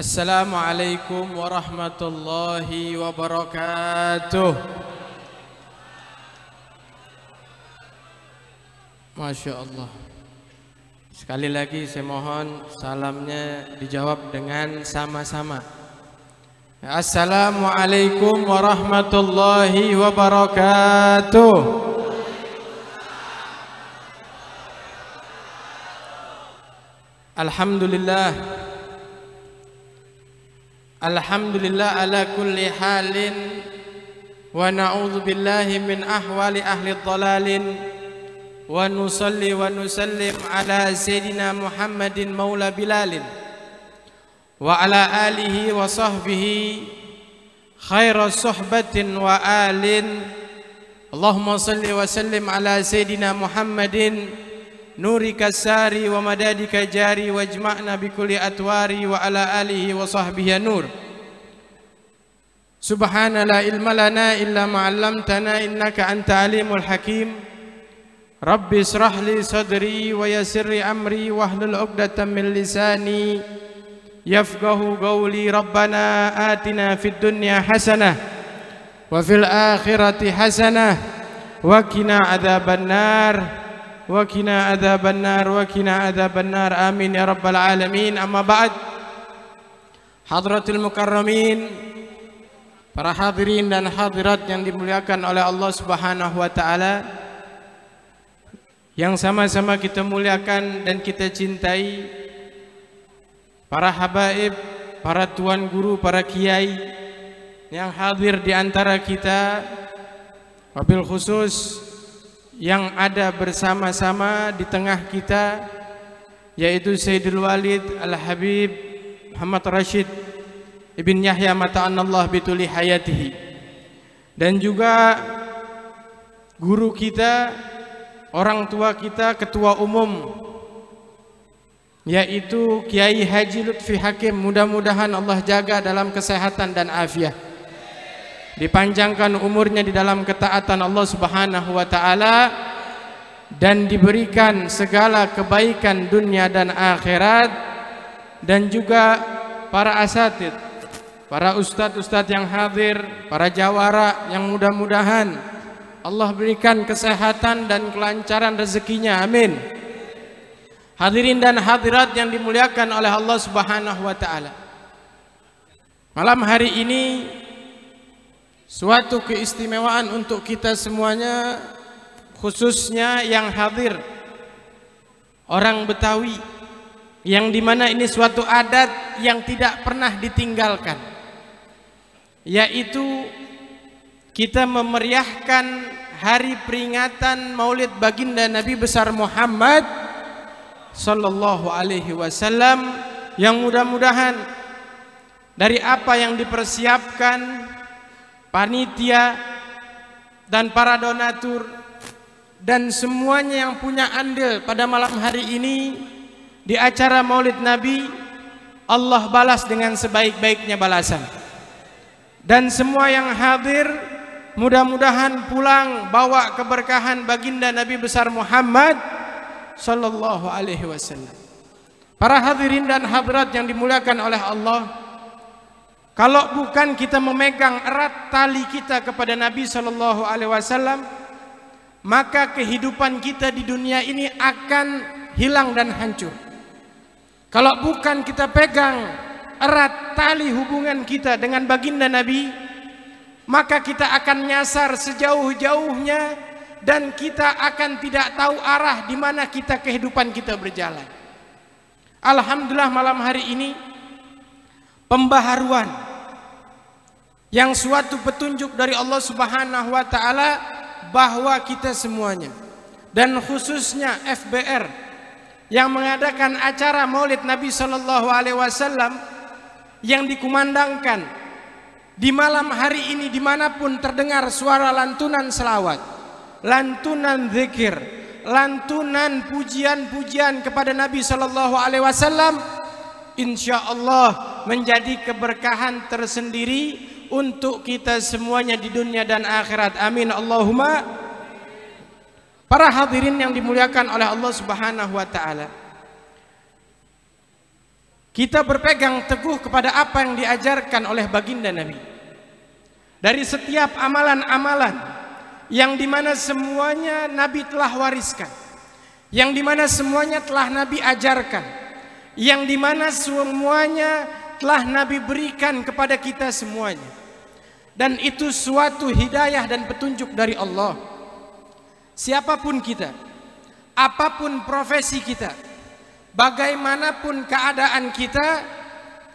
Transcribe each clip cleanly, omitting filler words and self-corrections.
Assalamualaikum warahmatullahi wabarakatuh. Masya Allah. Sekali lagi saya mohon salamnya dijawab dengan sama-sama. Assalamualaikum warahmatullahi wabarakatuh. Alhamdulillah. Alhamdulillah ala kulli halin. Wa na'udzu billahi min ahwali ahli dhalalin. Wa nusalli wa nusallim ala sayyidina Muhammadin maula Bilalin wa ala alihi wa sahbihi khairas suhbatin wa alin. Allahumma salli wa sallim ala sayyidina Muhammadin nurika sari wa madadika jari wajma'na bikulli atwari wa ala alihi wa sahbihi nur. Subhana la ilma lana illa ma 'allamtana innaka anta alimul hakim. Rabbi israh li sadri wa yassir li amri wahlul 'uqdatam min lisani yafqahu qawli. Rabbana atina fid dunya hasanah wa fil akhirati hasanah wa qina adzabannar wa qina adzabannar wa qina adzabannar amin ya rabbal alamin. Amma ba'd. Hadratul mukarramin, para hadirin dan hadirat yang dimuliakan oleh Allah Subhanahu wa taala, yang sama-sama kita muliakan dan kita cintai, para habaib, para tuan guru, para kiai yang hadir di antara kita, wabil khusus yang ada bersama-sama di tengah kita, yaitu Sayyidul Walid Al-Habib Muhammad Rashid Ibn Yahya mata'anallah bituli hayatihi, dan juga guru kita, orang tua kita, ketua umum, yaitu Kiai Haji Lutfi Hakim. Mudah-mudahan Allah jaga dalam kesehatan dan afiat, dipanjangkan umurnya di dalam ketaatan Allah Subhanahu wa taala, dan diberikan segala kebaikan dunia dan akhirat. Dan juga para asatid, para ustadz-ustadz yang hadir, para jawara yang mudah-mudahan Allah berikan kesehatan dan kelancaran rezekinya, amin. Hadirin dan hadirat yang dimuliakan oleh Allah Subhanahu wa taala, malam hari ini suatu keistimewaan untuk kita semuanya, khususnya yang hadir orang Betawi, yang dimana ini suatu adat yang tidak pernah ditinggalkan, yaitu kita memeriahkan hari peringatan Maulid Baginda Nabi besar Muhammad sallallahu alaihi wasallam, yang mudah-mudahan dari apa yang dipersiapkan panitia dan para donatur dan semuanya yang punya andil pada malam hari ini di acara Maulid Nabi, Allah balas dengan sebaik-baiknya balasan. Dan semua yang hadir mudah-mudahan pulang bawa keberkahan baginda Nabi besar Muhammad sallallahu alaihi wasallam. Para hadirin dan hadirat yang dimuliakan oleh Allah, kalau bukan kita memegang erat tali kita kepada Nabi sallallahu alaihi wasallam, maka kehidupan kita di dunia ini akan hilang dan hancur. Kalau bukan kita pegang erat tali hubungan kita dengan baginda Nabi, maka kita akan nyasar sejauh-jauhnya dan kita akan tidak tahu arah di mana kita kehidupan kita berjalan. Alhamdulillah malam hari ini pembaharuan yang suatu petunjuk dari Allah Subhanahu wa taala bahwa kita semuanya, dan khususnya FBR yang mengadakan acara Maulid Nabi sallallahu alaihi wasallam yang dikumandangkan di malam hari ini, dimanapun terdengar suara lantunan selawat, lantunan zikir, lantunan pujian-pujian kepada Nabi sallallahu alaihi wasallam, insyaallah menjadi keberkahan tersendiri untuk kita semuanya di dunia dan akhirat, amin Allahumma. Para hadirin yang dimuliakan oleh Allah Subhanahu wa taala, kita berpegang teguh kepada apa yang diajarkan oleh baginda Nabi. Dari setiap amalan-amalan yang dimana semuanya Nabi telah wariskan, yang dimana semuanya telah Nabi ajarkan, yang dimana semuanya telah Nabi berikan kepada kita semuanya. Dan itu suatu hidayah dan petunjuk dari Allah. Siapapun kita, apapun profesi kita, bagaimanapun keadaan kita,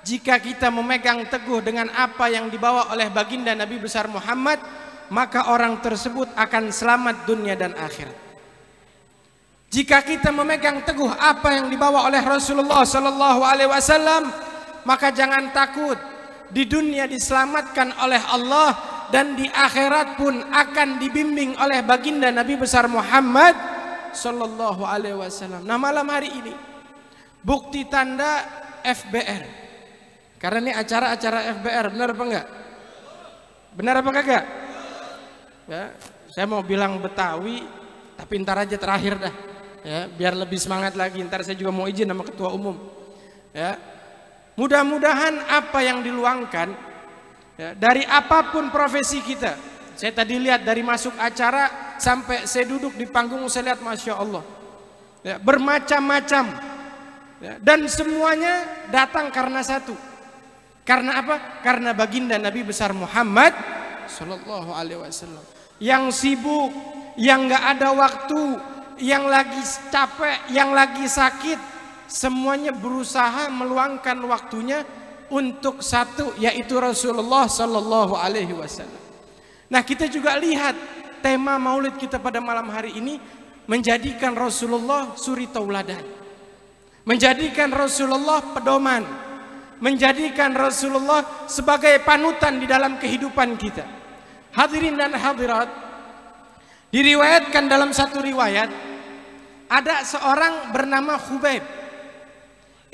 jika kita memegang teguh dengan apa yang dibawa oleh baginda Nabi besar Muhammad, maka orang tersebut akan selamat dunia dan akhirat. Jika kita memegang teguh apa yang dibawa oleh Rasulullah sallallahu alaihi wasallam, maka jangan takut, di dunia diselamatkan oleh Allah dan di akhirat pun akan dibimbing oleh baginda Nabi besar Muhammad sallallahu alaihi wasallam. Nah, malam hari ini bukti tanda FBR. Karena ini acara-acara FBR, benar apa enggak? Benar apa kagak? Ya, saya mau bilang Betawi, tapi ntar aja terakhir dah. Ya, biar lebih semangat lagi. Ntar saya juga mau izin sama ketua umum. Ya, mudah-mudahan apa yang diluangkan, ya, dari apapun profesi kita. Saya tadi lihat dari masuk acara sampai saya duduk di panggung, saya lihat masya Allah, ya, bermacam-macam, ya, dan semuanya datang karena satu. Karena apa? Karena baginda Nabi besar Muhammad sallallahu alaihi wasallam. Yang sibuk, yang nggak ada waktu, yang lagi capek, yang lagi sakit, semuanya berusaha meluangkan waktunya untuk satu, yaitu Rasulullah sallallahu alaihi wasallam. Nah, kita juga lihat tema maulid kita pada malam hari ini menjadikan Rasulullah suri tauladan, menjadikan Rasulullah pedoman, menjadikan Rasulullah sebagai panutan di dalam kehidupan kita. Hadirin dan hadirat, diriwayatkan dalam satu riwayat ada seorang bernama Khubayb.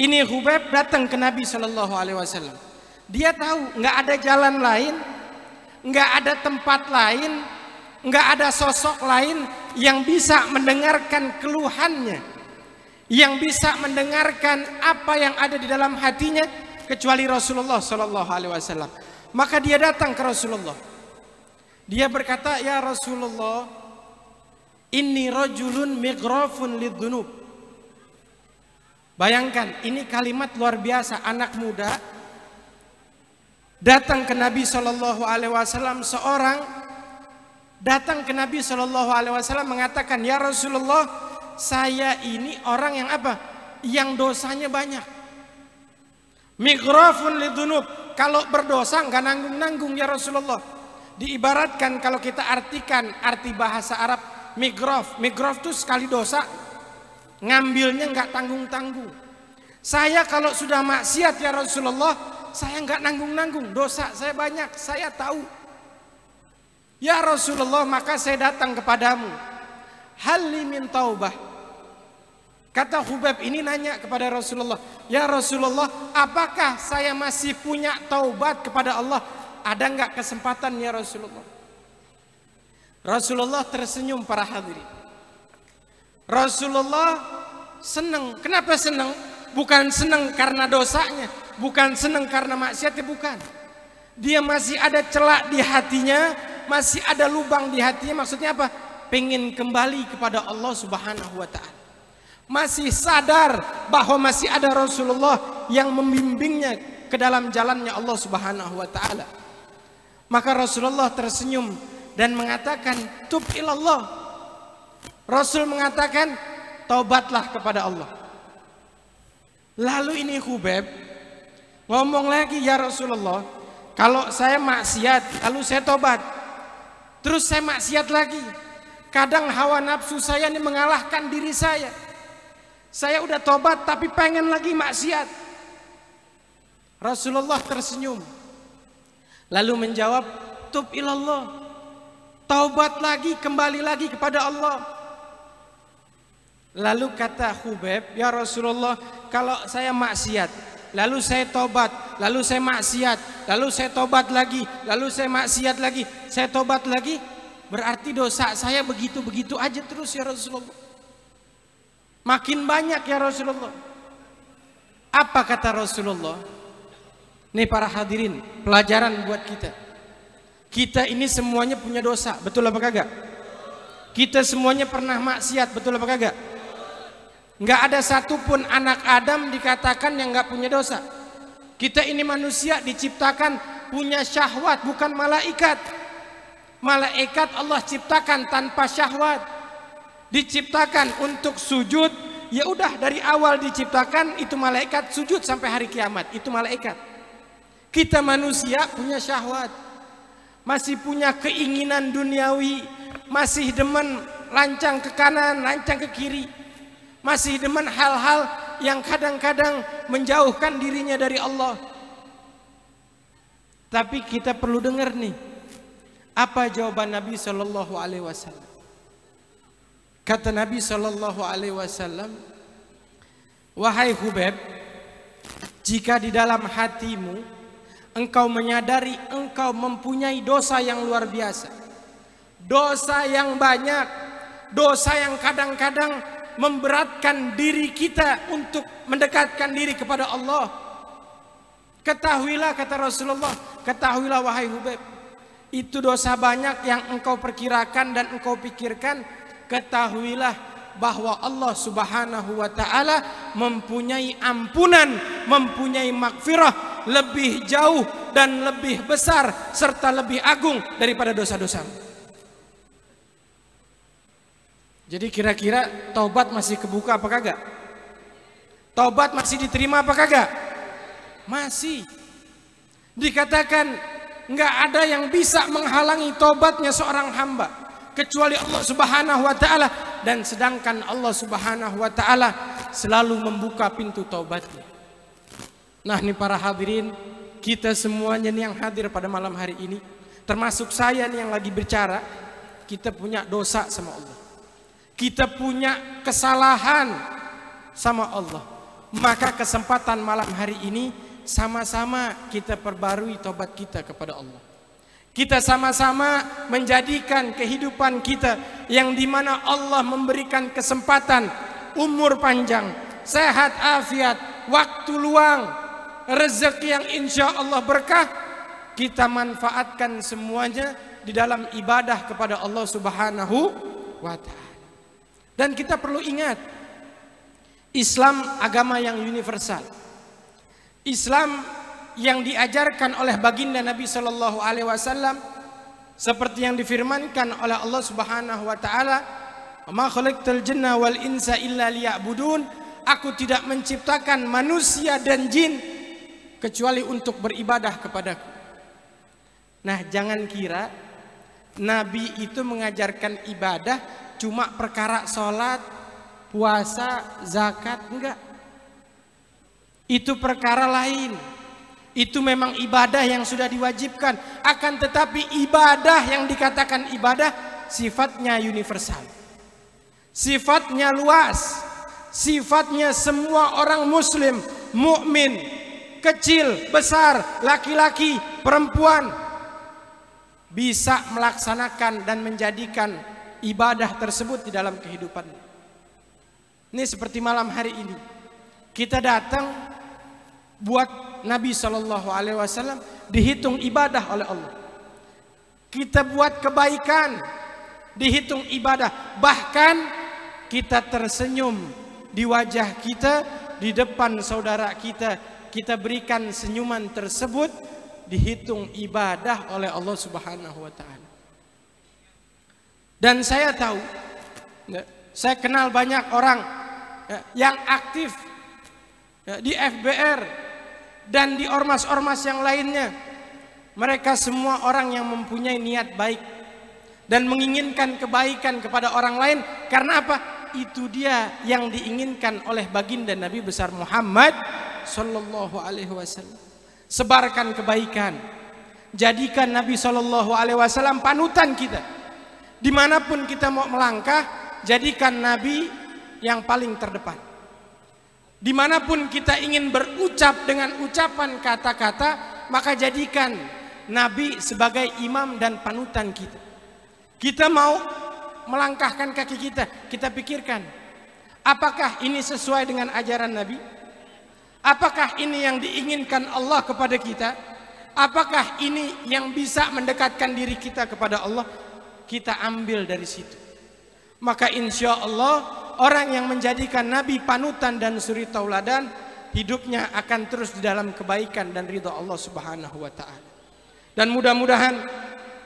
Ini Khubayb datang ke Nabi sallallahu alaihi wasallam. Dia tahu nggak ada jalan lain, nggak ada tempat lain, nggak ada sosok lain yang bisa mendengarkan keluhannya, yang bisa mendengarkan apa yang ada di dalam hatinya, kecuali Rasulullah sallallahu alaihi wasallam. Maka dia datang ke Rasulullah. Dia berkata, "Ya Rasulullah, inni rajulun mighrafun lidzunub." Bayangkan, ini kalimat luar biasa. Anak muda datang ke Nabi sallallahu alaihi wasallam, seorang datang ke Nabi sallallahu alaihi wasallam mengatakan, "Ya Rasulullah, saya ini orang yang apa? Yang dosanya banyak. Mighrafun lidzunub." Kalau berdosa enggak nanggung-nanggung ya Rasulullah. Diibaratkan kalau kita artikan arti bahasa Arab mighraf. Mighraf itu sekali dosa ngambilnya enggak tanggung-tanggung. Saya kalau sudah maksiat ya Rasulullah, saya enggak nanggung-nanggung. Dosa saya banyak, saya tahu. Ya Rasulullah, maka saya datang kepadamu. Halli min taubah. Kata Khubayb ini nanya kepada Rasulullah, "Ya Rasulullah, apakah saya masih punya taubat kepada Allah? Ada enggak kesempatan ya Rasulullah?" Rasulullah tersenyum para hadirin. Rasulullah senang. Kenapa senang? Bukan senang karena dosanya, bukan senang karena maksiatnya, bukan. Dia masih ada celak di hatinya, masih ada lubang di hatinya. Maksudnya apa? Pengen kembali kepada Allah Subhanahu wa taala. Masih sadar bahwa masih ada Rasulullah yang membimbingnya ke dalam jalannya Allah Subhanahu wa taala. Maka Rasulullah tersenyum dan mengatakan, "Tub ilallah." Rasul mengatakan, "Taubatlah kepada Allah." Lalu ini Khubayb ngomong lagi, "Ya Rasulullah, kalau saya maksiat lalu saya tobat, terus saya maksiat lagi, kadang hawa nafsu saya ini mengalahkan diri saya. Saya udah tobat tapi pengen lagi maksiat." Rasulullah tersenyum lalu menjawab, "Tub ilallah." Taubat lagi, kembali lagi kepada Allah. Lalu kata Khubayb, "Ya Rasulullah, kalau saya maksiat, lalu saya tobat, lalu saya maksiat, lalu saya tobat lagi, lalu saya maksiat lagi, saya tobat lagi, berarti dosa saya begitu-begitu aja terus ya Rasulullah. Makin banyak ya Rasulullah." Apa kata Rasulullah? Nih para hadirin, pelajaran buat kita. Kita ini semuanya punya dosa, betul apa kagak? Kita semuanya pernah maksiat, betul apa kagak? Nggak ada satupun anak Adam dikatakan yang nggak punya dosa. Kita ini manusia diciptakan punya syahwat, bukan malaikat. Malaikat Allah ciptakan tanpa syahwat. Diciptakan untuk sujud, ya udah dari awal diciptakan itu malaikat sujud sampai hari kiamat, itu malaikat. Kita manusia punya syahwat, masih punya keinginan duniawi, masih demen lancang ke kanan, lancang ke kiri, masih demen hal-hal yang kadang-kadang menjauhkan dirinya dari Allah. Tapi kita perlu dengar nih, apa jawaban Nabi Shallallahu Alaihi Wasallam? Kata Nabi Shallallahu Alaihi Wasallam, wahai Hubeb, jika di dalam hatimu engkau menyadari engkau mempunyai dosa yang luar biasa, dosa yang banyak, dosa yang kadang-kadang memberatkan diri kita untuk mendekatkan diri kepada Allah, ketahuilah, kata Rasulullah, ketahuilah wahai Hubeb, itu dosa banyak yang engkau perkirakan dan engkau pikirkan. Ketahuilah bahwa Allah Subhanahu wa Ta'ala mempunyai ampunan, mempunyai maghfirah lebih jauh dan lebih besar serta lebih agung daripada dosa-dosa. Jadi kira-kira taubat masih kebuka apa kagak? Taubat masih diterima apa kagak? Masih. Dikatakan nggak ada yang bisa menghalangi taubatnya seorang hamba kecuali Allah Subhanahu wa Ta'ala, dan sedangkan Allah Subhanahu wa Ta'ala selalu membuka pintu taubatnya. Nah, ini para hadirin, kita semuanya nih yang hadir pada malam hari ini, termasuk saya nih yang lagi bicara, kita punya dosa sama Allah, kita punya kesalahan sama Allah. Maka kesempatan malam hari ini sama-sama kita perbarui taubat kita kepada Allah. Kita sama-sama menjadikan kehidupan kita yang dimana Allah memberikan kesempatan, umur panjang, sehat afiat, waktu luang, rezeki yang insya Allah berkah, kita manfaatkan semuanya di dalam ibadah kepada Allah Subhanahu wa Ta'ala. Dan kita perlu ingat, Islam agama yang universal. Islam yang diajarkan oleh baginda Nabi Shallallahu Alaihi Wasallam, seperti yang difirmankan oleh Allah Subhanahu Wa Taala, "Ma khalaqtul jinna wal insa illa liya'budun." Aku tidak menciptakan manusia dan jin kecuali untuk beribadah kepadaku. Nah, jangan kira Nabi itu mengajarkan ibadah cuma perkara sholat, puasa, zakat, enggak. Itu perkara lain. Itu memang ibadah yang sudah diwajibkan. Akan tetapi ibadah yang dikatakan ibadah sifatnya universal, sifatnya luas, sifatnya semua orang muslim, mukmin, kecil, besar, laki-laki, perempuan bisa melaksanakan dan menjadikan ibadah tersebut di dalam kehidupannya. Ini seperti malam hari ini kita datang buat Nabi Shallallahu Alaihi Wasallam dihitung ibadah oleh Allah. Kita buat kebaikan dihitung ibadah. Bahkan kita tersenyum di wajah kita, di depan saudara kita, kita berikan senyuman tersebut dihitung ibadah oleh Allah Subhanahu Wa Ta'ala. Dan saya tahu, saya kenal banyak orang yang aktif di FBR dan di ormas-ormas yang lainnya. Mereka semua orang yang mempunyai niat baik dan menginginkan kebaikan kepada orang lain. Karena apa? Itu dia yang diinginkan oleh baginda Nabi besar Muhammad Sallallahu Alaihi Wasallam. Sebarkan kebaikan, jadikan Nabi Sallallahu Alaihi Wasallam panutan kita. Dimanapun kita mau melangkah, jadikan Nabi yang paling terdepan. Dimanapun kita ingin berucap dengan ucapan kata-kata, maka jadikan Nabi sebagai imam dan panutan kita. Kita mau melangkahkan kaki kita, kita pikirkan, apakah ini sesuai dengan ajaran Nabi? Apakah ini yang diinginkan Allah kepada kita? Apakah ini yang bisa mendekatkan diri kita kepada Allah? Kita ambil dari situ. Maka insya Allah orang yang menjadikan Nabi panutan dan suri tauladan, hidupnya akan terus di dalam kebaikan dan ridha Allah Subhanahu wa Ta'ala. Dan mudah-mudahan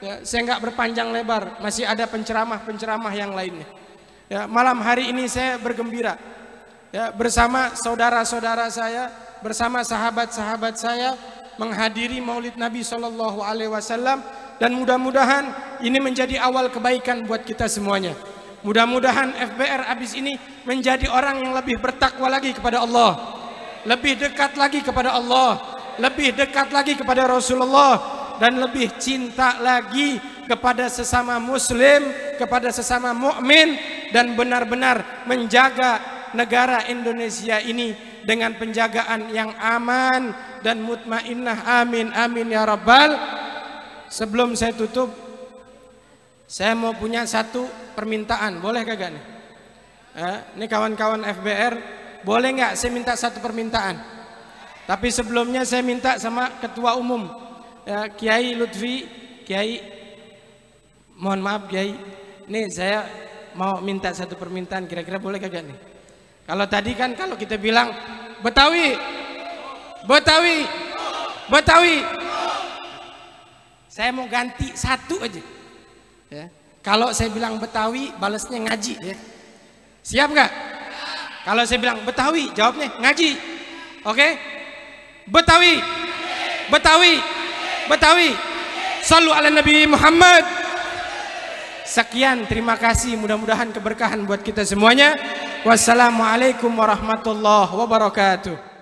ya, saya nggak berpanjang lebar, masih ada penceramah-penceramah yang lainnya. Ya, malam hari ini saya bergembira ya, bersama saudara-saudara saya, bersama sahabat-sahabat saya menghadiri Maulid Nabi Shallallahu Alaihi Wasallam, dan mudah-mudahan ini menjadi awal kebaikan buat kita semuanya. Mudah-mudahan FBR abis ini menjadi orang yang lebih bertakwa lagi kepada Allah, lebih dekat lagi kepada Allah, lebih dekat lagi kepada Rasulullah, dan lebih cinta lagi kepada sesama muslim, kepada sesama mukmin, dan benar-benar menjaga negara Indonesia ini dengan penjagaan yang aman dan mutmainnah. Amin amin ya rabbal. Sebelum saya tutup, saya mau punya satu permintaan, boleh kagak nih? Ini kawan-kawan FBR, boleh nggak saya minta satu permintaan? Tapi sebelumnya saya minta sama Ketua Umum ya, Kiai Lutfi. Kiai, mohon maaf Kiai, nih saya mau minta satu permintaan, kira-kira boleh kagak nih? Kalau tadi kan kalau kita bilang Betawi, Betawi, Betawi, saya mau ganti satu aja ya. Kalau saya bilang Betawi, balasnya ngaji ya. Siap nggak? Kalau saya bilang Betawi, jawabnya ngaji. Oke? Betawi, Betawi, Betawi. Shallu ala Nabi Muhammad. Sekian, terima kasih. Mudah-mudahan keberkahan buat kita semuanya. Wassalamualaikum warahmatullahi wabarakatuh.